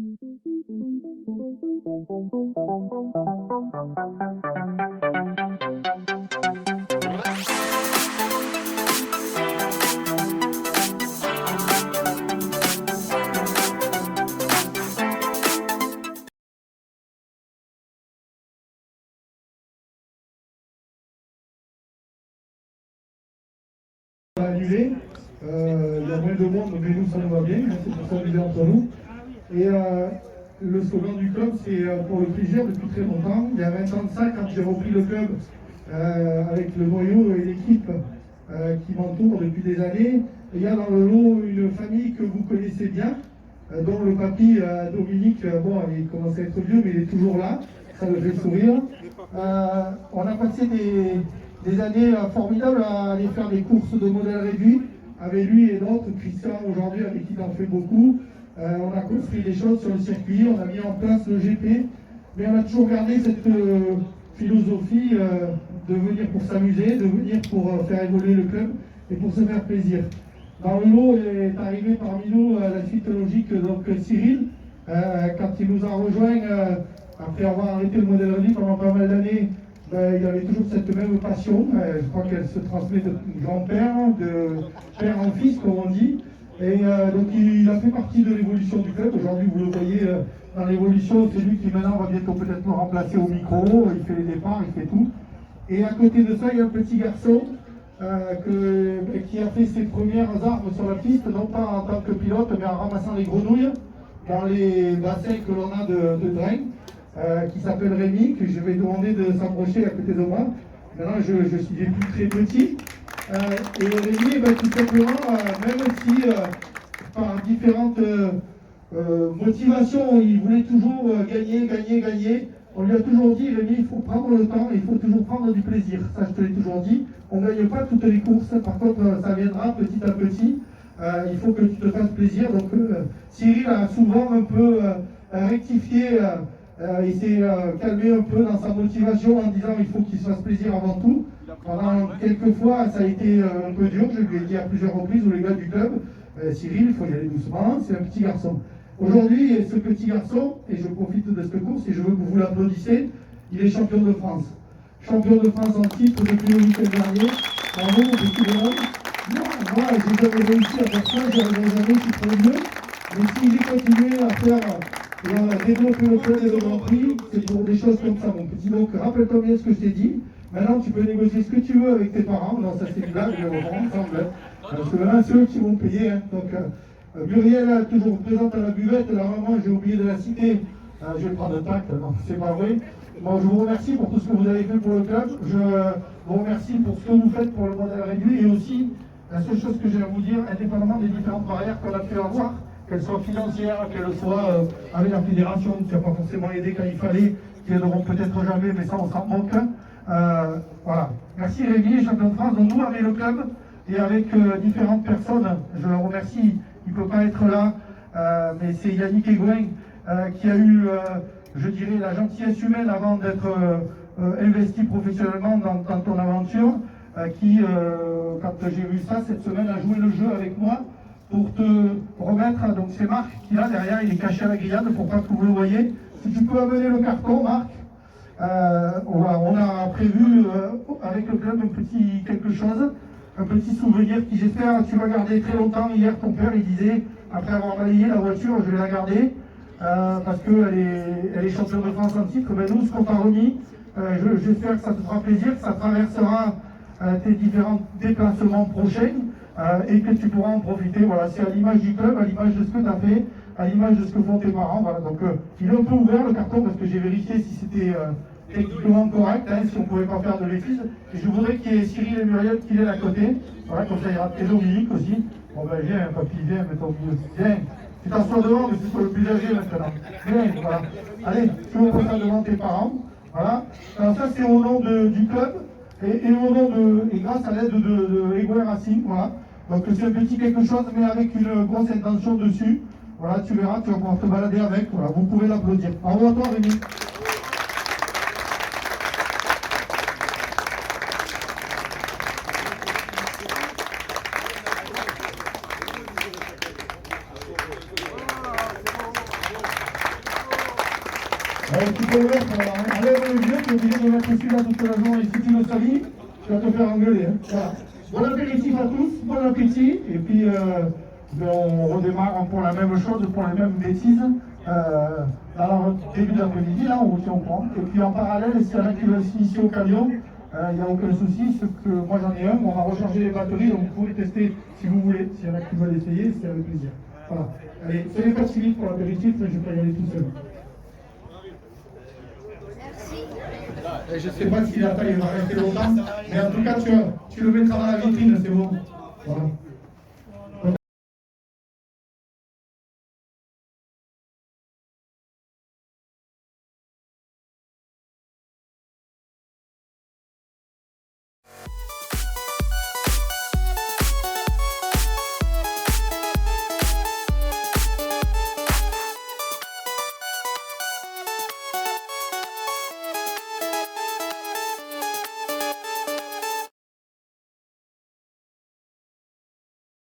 Annulé. Il y a moins de monde, mais nous, ça nous va bien. C'est pour s'amuser entre nous. Et le slogan du club, c'est pour le plaisir depuis très longtemps. Il y a 20 ans de ça, quand j'ai repris le club avec le noyau et l'équipe qui m'entoure depuis des années, il y a dans le lot une famille que vous connaissez bien, dont le papy Dominique, bon, il commence à être vieux, mais il est toujours là. Ça me fait sourire. On a passé des années formidables à aller faire des courses de modèles réduits avec lui et d'autres. Christian aujourd'hui avec qui il en fait beaucoup. On a construit des choses sur le circuit, on a mis en place le GP, mais on a toujours gardé cette philosophie de venir pour s'amuser, de venir pour faire évoluer le club et pour se faire plaisir. Dans le lot est arrivé parmi nous la suite logique, donc Cyril, quand il nous a rejoint après avoir arrêté le modèle réduit pendant pas mal d'années. Il y avait toujours cette même passion, je crois qu'elle se transmet de grand-père, de père en fils comme on dit, et donc il a fait partie de l'évolution du club. Aujourd'hui vous le voyez dans l'évolution, c'est lui qui maintenant va bientôt peut-être nous remplacer au micro, il fait les départs, il fait tout. Et à côté de ça il y a un petit garçon qui a fait ses premières armes sur la piste, non pas en tant que pilote mais en ramassant les grenouilles dans les bassins que l'on a de drain. Qui s'appelle Rémi, que je vais demander de s'approcher à côté de moi. Maintenant, je suis plus très petit. Et Rémi, tout simplement, même si par différentes motivations, il voulait toujours gagner, on lui a toujours dit, Rémi, il faut prendre le temps, il faut toujours prendre du plaisir. Ça, je te l'ai toujours dit. On ne gagne pas toutes les courses, par contre, ça viendra petit à petit. Il faut que tu te fasses plaisir. Donc, Cyril a souvent un peu rectifié. Il s'est calmé un peu dans sa motivation en disant il faut qu'il se fasse plaisir avant tout. Pendant quelques fois, ça a été un peu dur. Je lui ai dit à plusieurs reprises aux gars du club, Cyril, il faut y aller doucement, c'est un petit garçon. Aujourd'hui, ce petit garçon, et je profite de cette course et je veux que vous l'applaudissiez, il est champion de France. Champion de France en titre depuis le week-end dernier. Bravo, mon petit bonhomme. Moi, j'ai jamais réussi à faire ça, j'y arriverai jamais, je suis trop vieux. Mais si j'ai continué à faire et à développer le club et le Grand Prix, c'est pour des choses comme ça, mon petit. Donc, rappelle-toi bien ce que je t'ai dit. Maintenant, tu peux négocier ce que tu veux avec tes parents. Non, ça c'est une blague, mais on va ensemble. Parce que maintenant, c'est eux qui vont payer. Hein. Donc, Muriel, toujours présente à la buvette. La maman, j'ai oublié de la citer. Je vais prendre un tact, non, c'est pas vrai. Bon, je vous remercie pour tout ce que vous avez fait pour le club. Je vous remercie pour ce que vous faites pour le modèle réduit. Et aussi, la seule chose que j'ai à vous dire, indépendamment des différentes barrières qu'on a pu avoir, qu'elles soient financières, qu'elles soient avec la fédération, qui n'a pas forcément aidé quand il fallait, qui aideront peut-être jamais, mais ça on s'en moque. Voilà. Merci Rémi, champion de France. Donc nous avec le club et avec différentes personnes, je le remercie, il ne peut pas être là, mais c'est Yannick Egouin qui a eu, je dirais, la gentillesse humaine avant d'être investi professionnellement dans ton aventure, qui, quand j'ai vu ça cette semaine, a joué le jeu avec moi pour te remettre, donc c'est Marc qui est là derrière, il est caché à la grillade pour pas que vous le voyez. Si tu peux amener le carton, Marc. On a prévu avec le club un petit quelque chose, un petit souvenir qui j'espère tu vas garder très longtemps. Hier ton père il disait, après avoir balayé la voiture, je vais la garder parce qu'elle est championne de France en titre. Ben nous ce qu'on t'a remis, j'espère que ça te fera plaisir, que ça traversera tes différents déplacements prochains. Et que tu pourras en profiter. Voilà, c'est à l'image du club, à l'image de ce que tu as fait, à l'image de ce que font tes parents. Voilà, donc il est un peu ouvert le carton parce que j'ai vérifié si c'était techniquement correct, hein, si on ne pouvait pas faire de bêtises. Et je voudrais qu'il y ait Cyril et Muriel qui viennent à côté. Voilà, comme ça il y aura Dominique aussi. Bon ben viens, papy, viens, mets-toi au milieu. Viens, tu t'assois devant, mais c'est toi le plus âgé maintenant. Viens, voilà. Allez, tu ouvres ça devant tes parents. Voilà. Alors ça c'est au nom du club. Et au nom et grâce à l'aide de Egouin Racing, voilà. Donc c'est un petit quelque chose, mais avec une grosse intention dessus. Voilà, tu verras, tu vas pouvoir te balader avec. Voilà, vous pouvez l'applaudir. Au revoir à toi, Rémi. Tu peux le mettre, enlève le vieux, tu es obligé de mettre celui-là toute la journée. Si tu le salis, tu vas te faire engueuler. Hein. Voilà. Bon apéritif à tous, bon appétit. Et puis, on redémarre pour la même chose, pour les mêmes bêtises. Alors, début d'après-midi, là, on vous tient au courant. Et puis, en parallèle, s'il y en a qui veulent s'initier au camion, il n'y a aucun souci. Moi, j'en ai un. On va recharger les batteries, donc vous pouvez tester si vous voulez. S'il y en a qui veulent essayer, c'est avec plaisir. Voilà. Allez, soyez pas si vite pour l'apéritif, je ne vais pas y aller tout seul. Je ne sais pas si la taille va rester longtemps, mais en tout cas, tu le mettras dans la vitrine, c'est bon. Voilà.